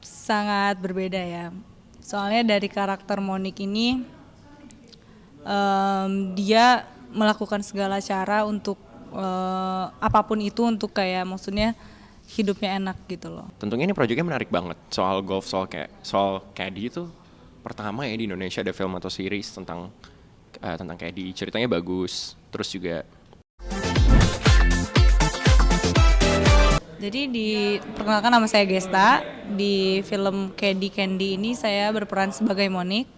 Sangat berbeda ya. Soalnya dari karakter Monik ini, dia melakukan segala cara untuk apapun itu untuk kayak maksudnya hidupnya enak gitu loh. Tentunya ini proyeknya menarik banget soal golf, soal caddy itu pertama ya di Indonesia ada film atau series tentang caddy. Ceritanya bagus, terus juga Jadi diperkenalkan nama saya Gesta. Di film Caddy Candy ini saya berperan sebagai Monik.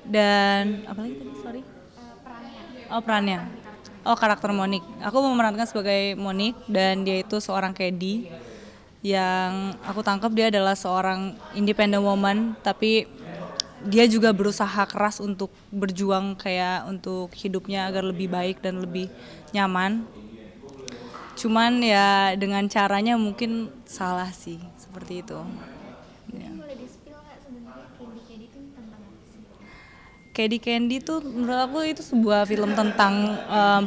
Dan apa lagi tadi? Sorry. Perannya. Karakter Monik. Aku memerankan sebagai Monik dan dia itu seorang caddy yang aku tangkap dia adalah seorang independent woman, tapi dia juga berusaha keras untuk berjuang kayak untuk hidupnya agar lebih baik dan lebih nyaman. Cuman ya dengan caranya mungkin salah sih, seperti itu. Ya. Boleh di-spill nggak sebenarnya Candy Candy itu tentang apa sih? Caddy Candy itu menurut aku itu sebuah film tentang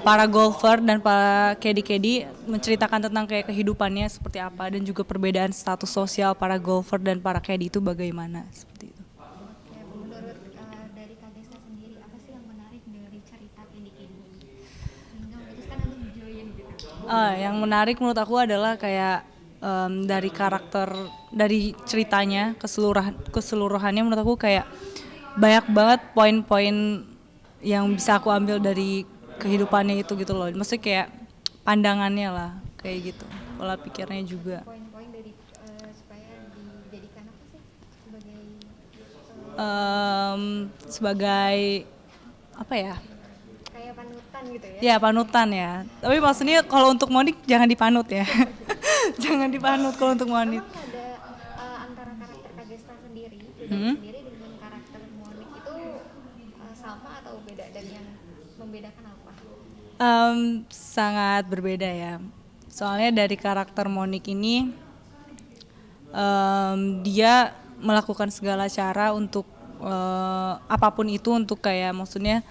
para golfer dan para caddy menceritakan tentang kayak kehidupannya seperti apa dan juga perbedaan status sosial para golfer dan para caddy itu bagaimana seperti itu. Ya, menurut dari Kak Desta sendiri apa sih yang menarik dari cerita Candy Candy sehingga memutuskan untuk join gitu? Yang menarik menurut aku adalah kayak dari karakter, dari ceritanya keseluruhannya menurut aku kayak banyak banget poin-poin yang bisa aku ambil dari kehidupannya itu gitu loh. Maksudnya kayak pandangannya lah kayak gitu, pola pikirnya juga. Poin-poin dari supaya dijadikan apa sih Sebagai apa ya? kayak panutan gitu ya? Ya panutan ya. Tapi maksudnya kalau untuk Monik jangan dipanut ya. Jangan dipanut kalau untuk Monik. Emang ada antara karakter Kak Desta sendiri sendiri dengan karakter Monik itu sama atau beda dan yang membedakan apa? Sangat berbeda ya. Soalnya dari karakter Monik ini, dia melakukan segala cara untuk apapun itu untuk kayak maksudnya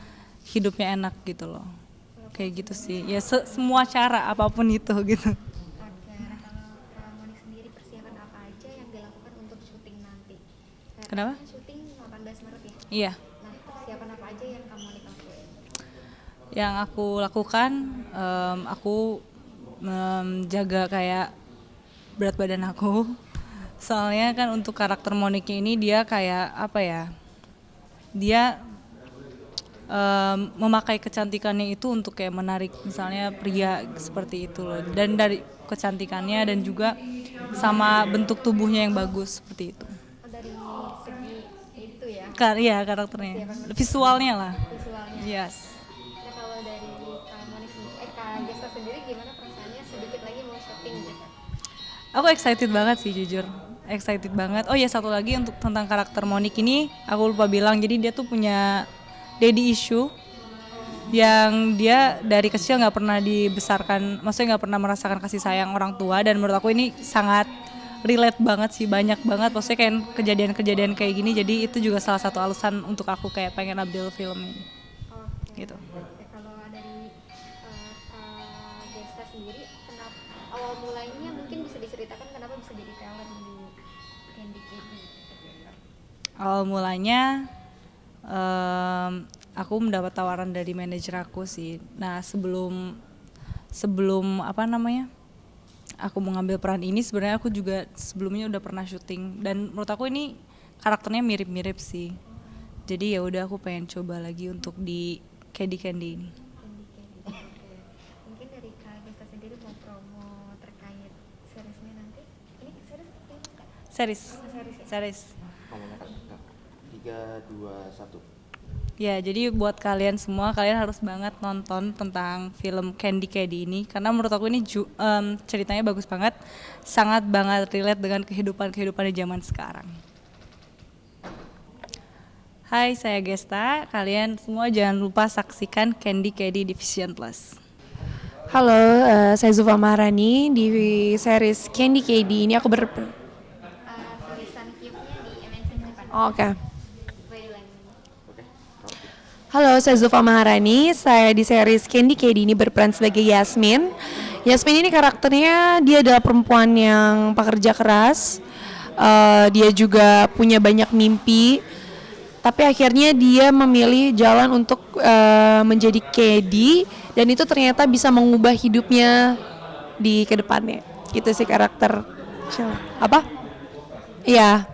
hidupnya enak gitu loh. Kayak gitu sih. Ya semua cara apapun itu gitu. Oke, nah kalau Kak Monik sendiri persiapan apa aja yang dilakukan untuk syuting nanti? Kenapa? Syuting 18 Maret ya? Iya. Nah, persiapan apa aja yang Kak Monik lakuin? Yang aku lakukan, aku menjaga kayak berat badan aku. Soalnya kan untuk karakter Moniknya ini dia kayak apa ya? Dia memakai kecantikannya itu untuk kayak menarik misalnya pria seperti itu loh. Dan dari kecantikannya dan juga sama bentuk tubuhnya yang bagus seperti itu. Dari segi itu ya, Iya karakternya, visualnya lah. visualnya. Yes. Nah, kalau dari Kak Monik Kak Gesta sendiri gimana perasaannya sedikit lagi mau syuting gitu? Aku excited banget sih jujur. Excited banget. Oh ya satu lagi untuk tentang karakter Monik ini aku lupa bilang. Jadi dia tuh punya daddy issue yang dia dari kecil nggak pernah dibesarkan, maksudnya nggak pernah merasakan kasih sayang orang tua dan menurut aku ini sangat relate banget sih, banyak banget maksudnya kayak kejadian-kejadian kayak gini jadi itu juga salah satu alasan untuk aku kayak pengen ambil film ini. Oke. Gitu. Kalau dari Kak Gesta sendiri, kenapa awal mulainya mungkin bisa diceritakan kenapa bisa jadi talent di Candy Candy? Awal mulanya aku mendapat tawaran dari manajer aku sih. Nah sebelum apa namanya aku mengambil peran ini sebenarnya aku juga sebelumnya udah pernah syuting dan menurut aku ini karakternya mirip-mirip sih. Jadi ya udah aku pengen coba lagi untuk di Candy Candy ini. Candy Candy. Oke. Mungkin dari Kak Gesta sendiri mau promo terkait seriesnya nanti? Ini series apa Kak? Series. Series ya? Series. Ngomongnya kan 3, 2, 1. Ya, jadi buat kalian semua, kalian harus banget nonton tentang film Candy Candy ini karena menurut aku ini ceritanya bagus banget, sangat banget relate dengan kehidupan di zaman sekarang. Hai, saya Gesta. Kalian semua jangan lupa saksikan Candy Candy di Vision Plus. Halo, saya Zulfa Maharani di series Candy Candy ini aku Tulisan cube-nya di MNC depan. Oke. Bayulan. Halo, saya Zulfa Maharani. Saya di series Candy Candy ini berperan sebagai Yasmin. Yasmin ini karakternya dia adalah perempuan yang pekerja keras, Dia juga punya banyak mimpi, tapi akhirnya dia memilih jalan untuk menjadi caddy, dan itu ternyata bisa mengubah hidupnya di kedepannya. Gitu sih karakter. Apa? Iya.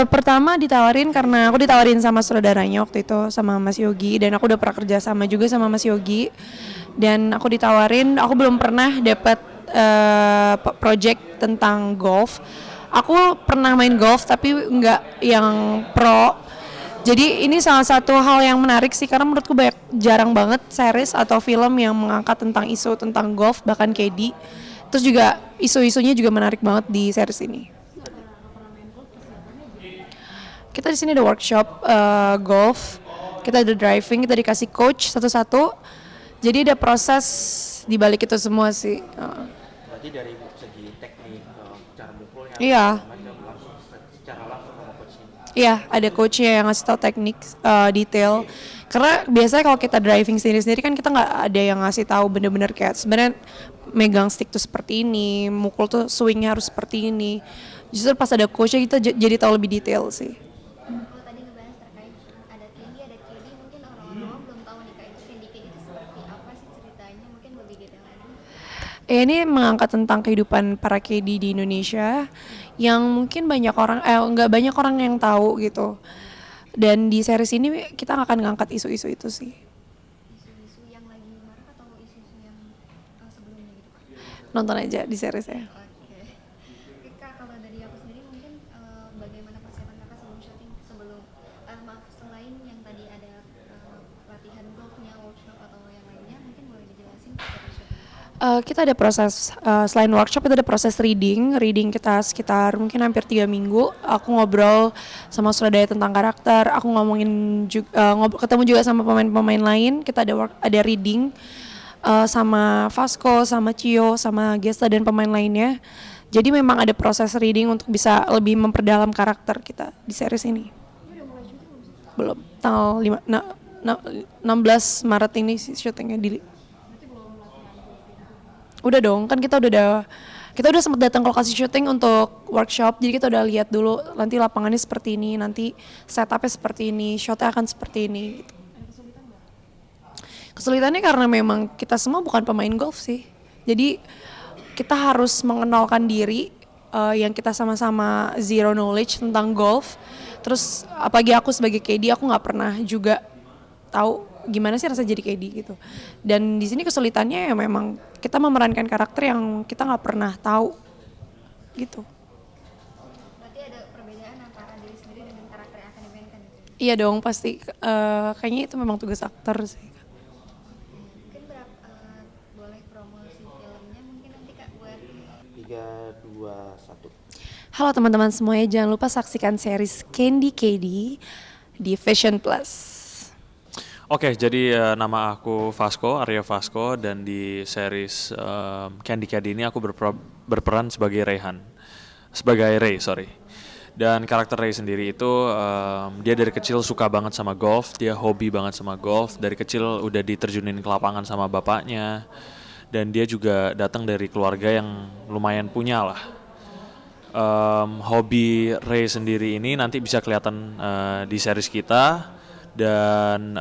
Pertama ditawarin karena aku ditawarin sama saudaranya waktu itu, sama Mas Yogi, dan aku udah pernah kerja sama juga sama Mas Yogi, dan aku ditawarin. Aku belum pernah dapat project tentang golf. Aku pernah main golf tapi nggak yang pro. Jadi ini salah satu hal yang menarik sih, karena menurutku jarang banget series atau film yang mengangkat tentang isu tentang golf, bahkan caddy. Terus juga isu-isunya juga menarik banget di series ini. Kita di sini ada workshop golf, kita ada driving, kita dikasih coach satu-satu. Jadi ada proses di balik itu semua sih. Berarti dari segi teknik, cara mukulnya, Iya. langsung secara langsung sama coachnya. Iya, ada coachnya yang ngasih tau teknik detail. Karena biasanya kalau kita driving sendiri-sendiri kan kita nggak ada yang ngasih tahu bener-bener kayak sebenarnya megang stick tuh seperti ini, mukul tuh swingnya harus seperti ini. Justru pas ada coachnya kita jadi tahu lebih detail sih. Kalau tadi ngebahas terkait ada Candy, mungkin orang-orang belum tahu nih Kak, Candy itu seperti apa sih ceritanya, mungkin lebih detail lagi. Ini mengangkat tentang kehidupan para caddy di Indonesia yang mungkin banyak orang, nggak banyak orang yang tahu gitu. Dan di series ini kita akan ngangkat isu-isu itu sih. Isu-isu yang lagi marak atau isu-isu yang sebelumnya gitu Kak? Nonton aja di seriesnya. Oke Kak, kalau dari aku sendiri mungkin bagaimana persiapan Kakak sebelum syuting, maaf, selain yang tadi ada latihan golfnya, workshop atau yang lainnya, mungkin boleh dijelasin persiapan syuting? Kita ada proses, selain workshop itu ada proses reading kita sekitar mungkin hampir 3 minggu. Aku ngobrol sama sutradara tentang karakter, aku ngomongin ketemu juga sama pemain-pemain lain. Kita ada reading sama Vasco, sama Cio, sama Gesta dan pemain lainnya. Jadi memang ada proses reading untuk bisa lebih memperdalam karakter kita di series ini. Belum, tanggal 16 Maret ini sih syutingnya di. Udah dong, kan kita udah sempat datang ke lokasi syuting untuk workshop, jadi kita udah lihat dulu nanti lapangannya seperti ini, nanti setupnya seperti ini, shotnya akan seperti ini. Gitu. Kesulitannya karena memang kita semua bukan pemain golf sih, jadi kita harus mengenalkan diri yang kita sama-sama zero knowledge tentang golf. Terus apalagi aku sebagai caddy, aku nggak pernah juga tahu gimana sih rasa jadi caddy gitu. Dan di sini kesulitannya ya memang kita memerankan karakter yang kita nggak pernah tahu gitu. Berarti ada perbedaan antara diri sendiri dengan karakter yang akan dimainkan gitu? Iya dong pasti, kayaknya itu memang tugas aktor sih. Mungkin boleh promosi filmnya mungkin nanti Kak buat 3, 2, 1. Halo teman-teman semuanya, jangan lupa saksikan series Candy KD di Fashion Plus. Oke, jadi nama aku Vasco, Arya Vasco, dan di series Candy KD ini aku berperan sebagai Ray, sorry. Dan karakter Ray sendiri itu dia dari kecil suka banget sama golf, dia hobi banget sama golf, dari kecil udah diterjunin ke lapangan sama bapaknya, dan dia juga datang dari keluarga yang lumayan punya lah. Hobi Ray sendiri ini nanti bisa kelihatan di series kita, dan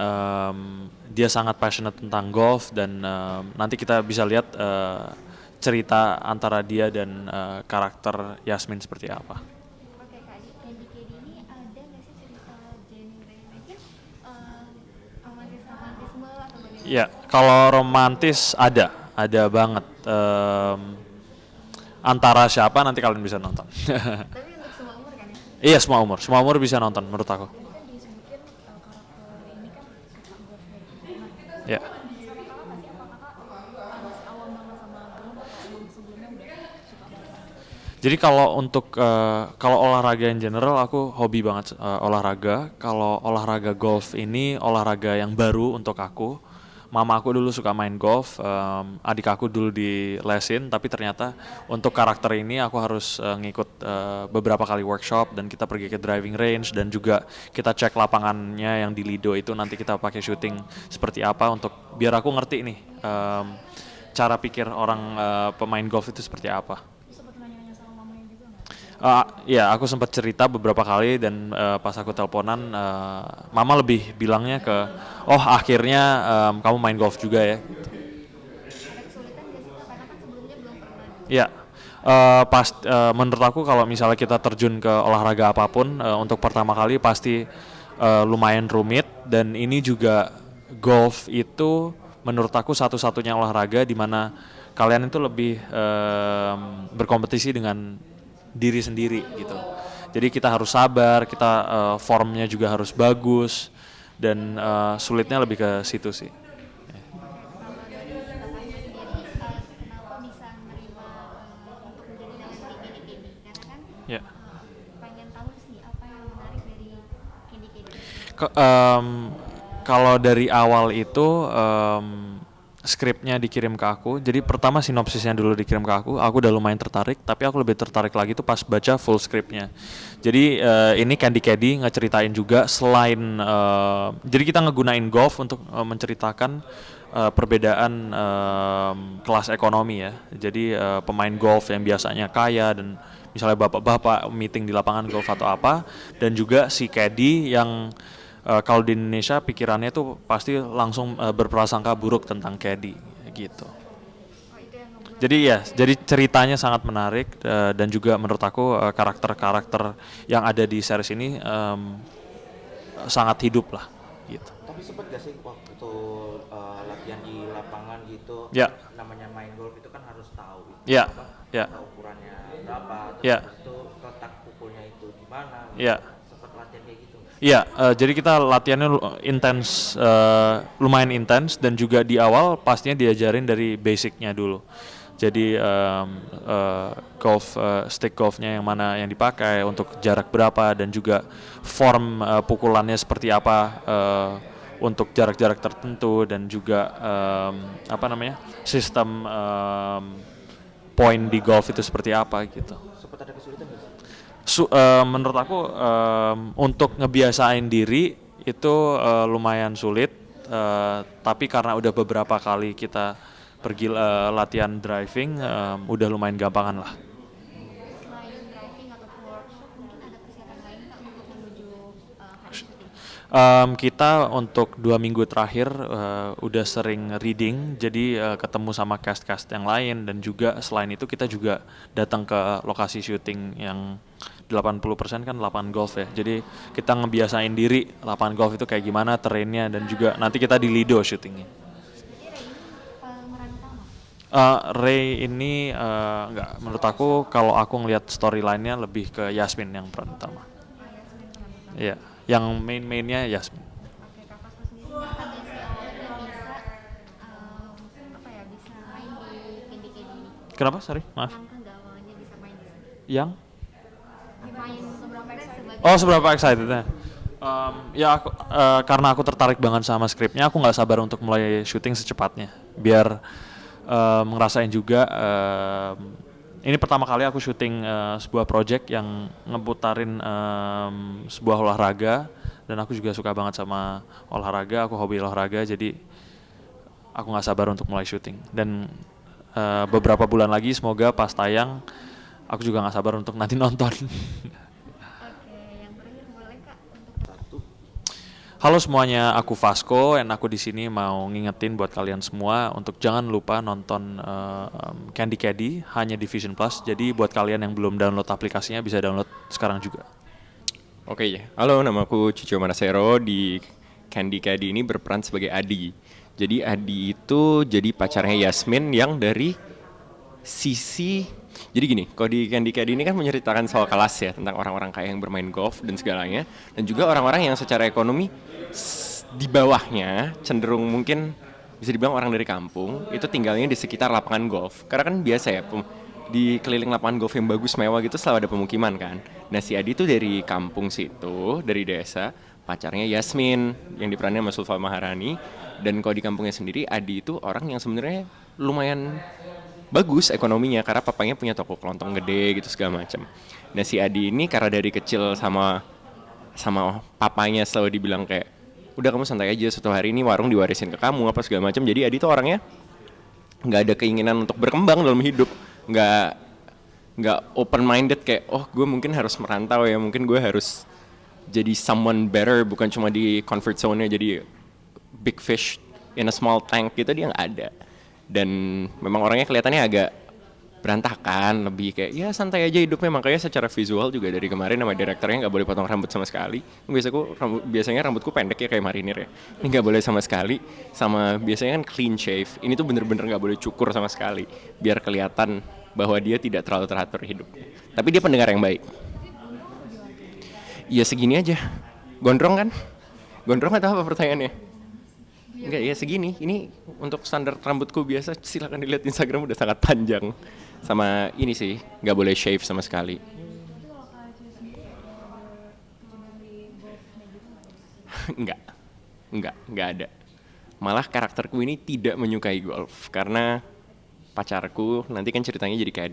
dia sangat passionate tentang golf, dan nanti kita bisa lihat cerita antara dia dan karakter Yasmin seperti apa. Oke Kak, di Candy ini ada nggak sih cerita genre mungkin romantisme atau bagaimana? Ya, kalau romantis ada banget. Antara siapa nanti kalian bisa nonton. Tapi untuk semua umur kan ya? Iya, semua umur bisa nonton menurut aku. Tadi kan disebutkan karakter ini kan suka golf ya. Ya. Sama kakak pasti apa kakak masih awam banget sama golf atau emang sebelumnya udah suka banget? Jadi kalau untuk kalau olahraga in general aku hobi banget olahraga. Kalau olahraga golf ini olahraga yang baru untuk aku. mama aku dulu suka main golf, adik aku dulu di lesin, tapi ternyata untuk karakter ini aku harus ngikut beberapa kali workshop dan kita pergi ke driving range dan juga kita cek lapangannya yang di Lido itu nanti kita pakai syuting seperti apa untuk biar aku ngerti nih cara pikir orang pemain golf itu seperti apa. Ya, aku sempat cerita beberapa kali dan pas aku teleponan, mama lebih bilangnya ke, oh akhirnya kamu main golf juga ya. Ada kesulitan nggak sih Kak? Karena kan sebelumnya belum pernah gitu. Ya, menurut aku kalau misalnya kita terjun ke olahraga apapun, untuk pertama kali pasti lumayan rumit dan ini juga golf itu menurut aku satu-satunya olahraga di mana kalian itu lebih berkompetisi dengan diri sendiri gitu. Jadi kita harus sabar, kita formnya juga harus bagus dan sulitnya lebih ke situ sih. Kalau dari Kakaknya sendiri, kenapa bisa menerima untuk menjadi dalang di Candy Candy? Karena kan Ya. pengen tahu sih apa yang menarik dari Candy Candy. Kalau dari awal itu skripnya dikirim ke aku. Jadi pertama sinopsisnya dulu dikirim ke aku udah lumayan tertarik, tapi aku lebih tertarik lagi tuh pas baca full skripnya. Jadi ini Candy Candy ngeceritain juga selain jadi kita ngegunain golf untuk menceritakan perbedaan kelas ekonomi ya. Jadi pemain golf yang biasanya kaya dan misalnya bapak-bapak meeting di lapangan golf atau apa, dan juga si caddy yang kalau di Indonesia pikirannya tuh pasti langsung berprasangka buruk tentang caddy gitu. Jadi ya, jadi ceritanya sangat menarik dan juga menurut aku karakter-karakter yang ada di series ini sangat hidup lah gitu. Tapi sempet gak sih waktu latihan di lapangan gitu, Ya. namanya main golf itu kan harus tahu itu Ya, apa, ya. ukurannya berapa, terus Ya. habis itu letak pukulnya itu di mana, Ya. sempet latihan kayak gitu. Iya, jadi kita latihannya intens, lumayan intens dan juga di awal pastinya diajarin dari basicnya dulu. Jadi golf, stick golfnya yang mana yang dipakai untuk jarak berapa dan juga form pukulannya seperti apa untuk jarak-jarak tertentu dan juga sistem poin di golf itu seperti apa gitu. Sempet ada kesulitan gak sih? Menurut aku untuk ngebiasain diri itu lumayan sulit, tapi karena udah beberapa kali kita pergi latihan driving, udah lumayan gampangan lah. Selain driving atau workshop, mungkin ada persiapan lain Kak untuk menuju hari syuting? Kita untuk 2 minggu terakhir udah sering reading, jadi ketemu sama cast-cast yang lain dan juga selain itu kita juga datang ke lokasi syuting yang 80% kan lapangan golf ya. Jadi kita ngebiasain diri lapangan golf itu kayak gimana terrainnya dan juga nanti kita di Lido syutingnya. Pemeran utama? Ray ini enggak, menurut aku kalau aku ngelihat storyline-nya lebih ke Yasmin yang peran utama. Iya, yang main-mainnya Yasmin. Oke, Kak Fasco sendiri nyangka nggak sih awalnya bisa main di Candy Candy ini? Kenapa? Sorry, maaf. Nyangka nggak awalnya bisa main di sini? Yang? Main seberapa sebagai Oh, seberapa excitednya? Karena aku tertarik banget sama skripnya, aku nggak sabar untuk mulai syuting secepatnya. Biar ngerasain juga. Ini pertama kali aku syuting sebuah project yang ngeputarin sebuah olahraga dan aku juga suka banget sama olahraga. Aku hobi olahraga, jadi aku nggak sabar untuk mulai syuting. Dan beberapa bulan lagi, semoga pas tayang, aku juga nggak sabar untuk nanti nonton. Oke, yang terakhir boleh Kak untuk Halo semuanya, aku Vasco dan aku di sini mau ngingetin buat kalian semua untuk jangan lupa nonton Candy Candy hanya di Vision Plus. Jadi buat kalian yang belum download aplikasinya bisa download sekarang juga. Oke ya, halo, nama aku Cicio Manasero. Di Candy Candy ini berperan sebagai Adi. Jadi Adi itu jadi pacarnya Yasmin yang dari sisi. Jadi gini, kalau di Candy Candy ini kan menceritakan soal kelas ya, tentang orang-orang kaya yang bermain golf dan segalanya, dan juga orang-orang yang secara ekonomi di bawahnya cenderung mungkin bisa dibilang orang dari kampung itu tinggalnya di sekitar lapangan golf. Karena kan biasa ya di keliling lapangan golf yang bagus mewah gitu selalu ada pemukiman kan. Nah si Adi tuh dari kampung situ, dari desa, pacarnya Yasmin yang diperankan sama Sulfa Maharani. Dan kalau di kampungnya sendiri, Adi itu orang yang sebenarnya lumayan bagus ekonominya karena papanya punya toko kelontong gede gitu segala macam. Nah si Adi ini karena dari kecil sama papanya selalu dibilang kayak udah kamu santai aja, suatu hari ini warung diwarisin ke kamu apa segala macam. Jadi Adi tuh orangnya nggak ada keinginan untuk berkembang dalam hidup, nggak open minded kayak oh gue mungkin harus merantau ya, mungkin gue harus jadi someone better, bukan cuma di comfort zone-nya jadi big fish in a small tank gitu. Dia nggak ada. Dan memang orangnya kelihatannya agak berantakan, lebih kayak ya santai aja hidupnya. Makanya secara visual juga dari kemarin sama direkturnya nggak boleh potong rambut sama sekali. Biasanya rambutku pendek ya kayak marinir ya, ini nggak boleh sama sekali. Sama biasanya kan clean shave, ini tuh bener-bener nggak boleh cukur sama sekali biar kelihatan bahwa dia tidak terlalu teratur hidupnya. Tapi dia pendengar yang baik. Ya segini aja. Gondrong kan? Gondrong atau apa pertanyaannya? Enggak, ya segini. Ini untuk standar rambutku biasa, silakan dilihat Instagram udah sangat panjang. Sama ini sih, nggak boleh shave sama sekali. Enggak ada. Malah karakterku ini tidak menyukai golf karena pacarku nanti kan ceritanya jadi kayak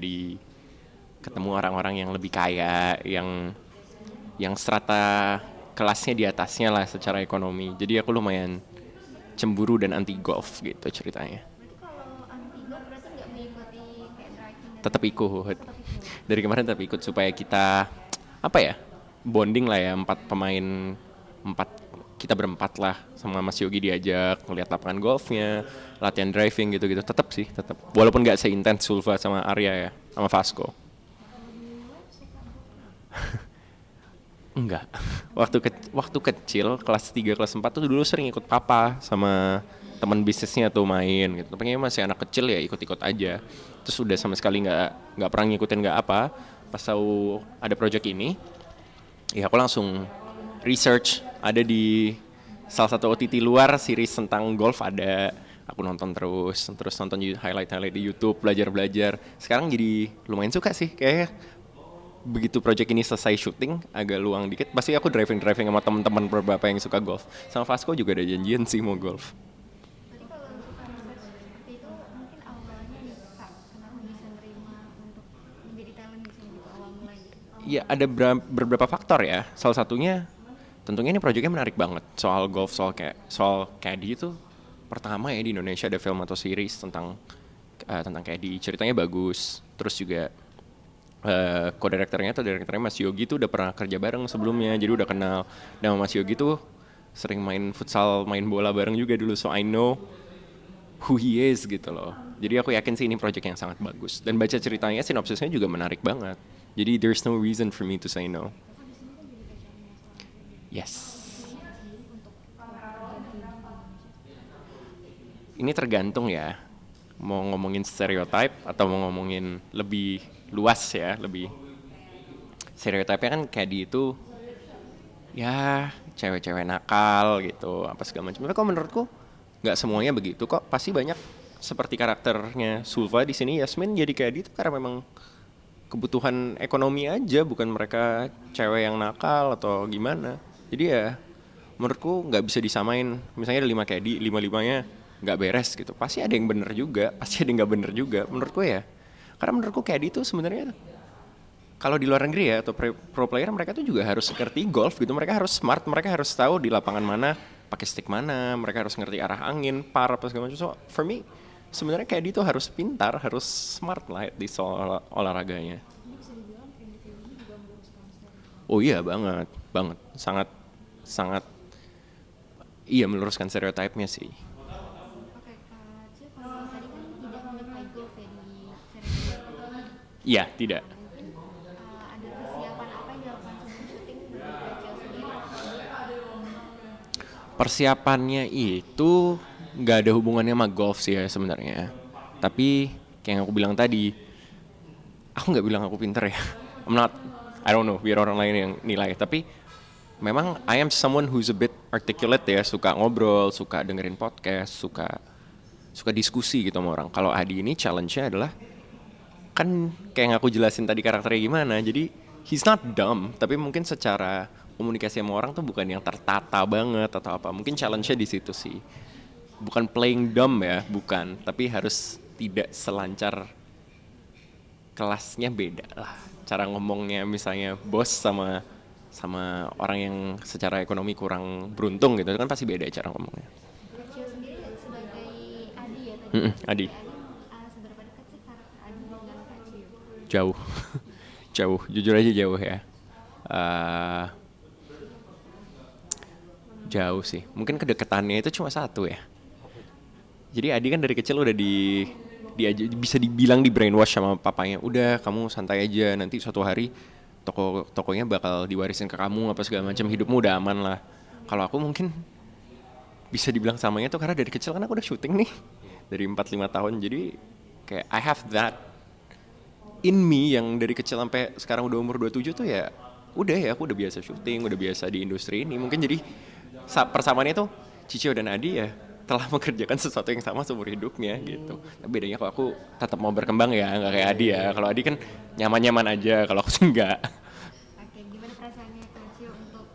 ketemu orang-orang yang lebih kaya, yang strata kelasnya di atasnya lah secara ekonomi. Jadi aku lumayan cemburu dan anti golf gitu ceritanya. Berarti kalau anti golf berarti nggak mengikuti kayak driving? Tetap ikut. Dari kemarin tetap ikut supaya kita apa ya? Bonding lah ya, kita berempat lah sama Mas Yogi diajak ngeliat lapangan golfnya, latihan driving gitu-gitu. Tetap. Walaupun nggak seintens Sulfa sama Arya ya, sama Vasco. Enggak. Waktu kecil kelas 3 kelas 4 tuh dulu sering ikut papa sama teman bisnisnya tuh main gitu. Pengennya masih anak kecil ya ikut-ikut aja. Terus udah sama sekali nggak pernah ngikutin nggak apa. Pas tahu ada project ini, ya aku langsung research. Ada di salah satu OTT luar series tentang golf ada. Aku nonton terus nonton highlight di YouTube, belajar. Sekarang jadi lumayan suka sih kayaknya. Begitu project ini selesai syuting agak luang dikit pasti aku driving sama teman-teman beberapa yang suka golf. Sama Vasco juga ada janjian sih mau golf. Berarti kalau suka research seperti itu mungkin awalnya nih Kak, kenapa bisa nerima untuk menjadi talent di sini gitu awal mulanya? Ya ada beberapa faktor ya. Salah satunya tentunya ini projectnya menarik banget. Soal golf, soal caddy itu pertama ya di Indonesia ada film atau series tentang caddy. Ceritanya bagus. Terus juga co-directornya atau direkturnya Mas Yogi tuh udah pernah kerja bareng sebelumnya, jadi udah kenal. Dan Mas Yogi tuh sering main futsal, main bola bareng juga dulu, so I know who he is gitu loh. Jadi aku yakin sih ini project yang sangat bagus. Dan baca ceritanya, sinopsisnya juga menarik banget. Jadi there's no reason for me to say no. Yes. Ini tergantung ya, mau ngomongin stereotype atau mau ngomongin lebih luas ya, lebih stereotipnya kan caddy itu ya cewek-cewek nakal gitu apa segala macam. Tapi kok menurutku nggak semuanya begitu kok. Pasti banyak seperti karakternya Sulfa di sini, Yasmin jadi caddy itu karena memang kebutuhan ekonomi aja, bukan mereka cewek yang nakal atau gimana. Jadi ya menurutku nggak bisa disamain. Misalnya ada 5 caddy, 5-5-nya nggak beres gitu. Pasti ada yang bener juga, pasti ada yang nggak bener juga menurutku ya. Karena menurutku caddy itu sebenarnya kalau di luar negeri ya atau pro player mereka tuh juga harus ngerti golf gitu. Mereka harus smart, mereka harus tahu di lapangan mana pakai stick mana, mereka harus ngerti arah angin, par apa segala macam. So for me sebenarnya caddy itu harus pintar, harus smart lah di soal olahraganya. Oh iya banget, sangat iya meluruskan stereotipnya sih. Oke, Kak Cio, kalau tadi kan tidak menyukai golf ya di seri. Iya, tidak. Mungkin ada persiapan apa yang dilakukan sebelum syuting dari Kak Cio sendiri? Persiapannya itu nggak ada hubungannya sama golf sih ya sebenarnya. Tapi kayak yang aku bilang tadi, aku nggak bilang aku pinter ya. I don't know, biar orang lain yang nilai. Tapi memang I am someone who's a bit articulate ya, suka ngobrol, suka dengerin podcast, suka diskusi gitu sama orang. Kalau Adi ini challenge-nya adalah kan kayak yang aku jelasin tadi karakternya gimana. Jadi he's not dumb, tapi mungkin secara komunikasi sama orang tuh bukan yang tertata banget atau apa. Mungkin challenge-nya di situ sih. Bukan playing dumb ya, bukan, tapi harus tidak selancar kelasnya beda lah. Cara ngomongnya misalnya bos sama orang yang secara ekonomi kurang beruntung gitu kan pasti beda cara ngomongnya. Cio sendiri sebagai Adi ya tadi. Adi. Seberapa dekat sih karakter Adi dengan Kak Cio? Jauh. Jauh, jujur aja jauh ya. Eh, jauh sih. Mungkin kedekatannya itu cuma satu ya. Jadi Adi kan dari kecil udah bisa dibilang di brainwash sama papanya. Udah kamu santai aja, nanti suatu hari tokonya bakal diwarisin ke kamu apa segala macam, hidupmu udah aman lah. Kalau aku mungkin bisa dibilang samanya tuh karena dari kecil kan aku udah syuting nih dari 4-5 tahun. Jadi kayak I have that in me yang dari kecil sampai sekarang udah umur 27 tuh ya udah ya aku udah biasa syuting, udah biasa di industri ini. Mungkin jadi persamaannya tuh Cicio dan Adi ya telah mengerjakan sesuatu yang sama seumur hidupnya gitu. Tapi bedanya kalau aku tetap mau berkembang ya, nggak kayak Adi ya. Kalau Adi kan nyaman-nyaman aja, kalau aku sih enggak. Oke, gimana perasaannya Kak Cio untuk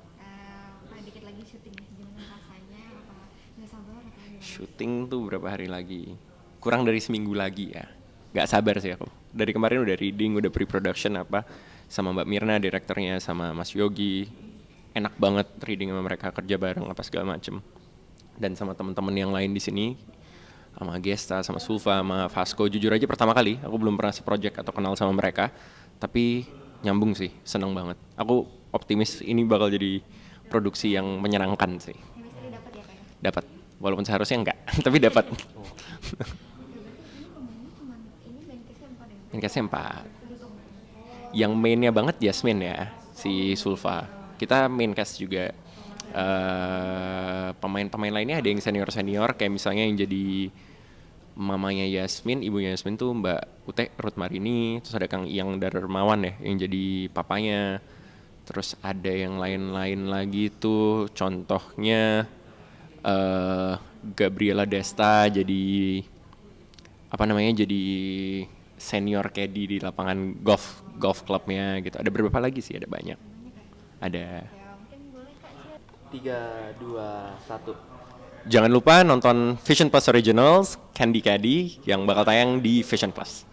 dikit lagi syuting? Gimana rasanya? Apa nggak sabar atau gimana? Syuting tuh berapa hari lagi? Kurang dari seminggu lagi ya. Nggak sabar sih aku. Dari kemarin udah reading, udah pre-production apa sama Mbak Mirna direkturnya sama Mas Yogi. Enak banget reading sama mereka, kerja bareng apa segala macem. Dan sama teman-teman yang lain di sini, sama Gesta, sama Sulfa, sama Vasco. Jujur aja pertama kali aku belum pernah seproject atau kenal sama mereka, tapi nyambung sih, seneng banget. Aku optimis ini bakal jadi produksi yang menyenangkan sih. Chemistry dapat ya Kak? Dapat, walaupun seharusnya enggak, tapi dapat. Ini pemainnya cuma ini main case-nya 4 ya? Menkesnya 4. Yang mainnya banget Yasmin ya, si Sulfa. Kita main cast juga. Pemain-pemain lainnya ada yang senior-senior kayak misalnya yang jadi mamanya Yasmin, ibunya Yasmin tuh Mbak Ute Ruth Marini, terus ada Kang Iyang Darmawan ya yang jadi papanya. Terus ada yang lain-lain lagi tuh contohnya Gabriela Desta jadi jadi senior caddy di lapangan golf clubnya gitu. Ada beberapa lagi sih, ada banyak. Ada. Ya mungkin boleh Kak Cio. 3, 2, 1. Jangan lupa nonton Vision Plus Originals Candy Caddy yang bakal tayang di Vision Plus.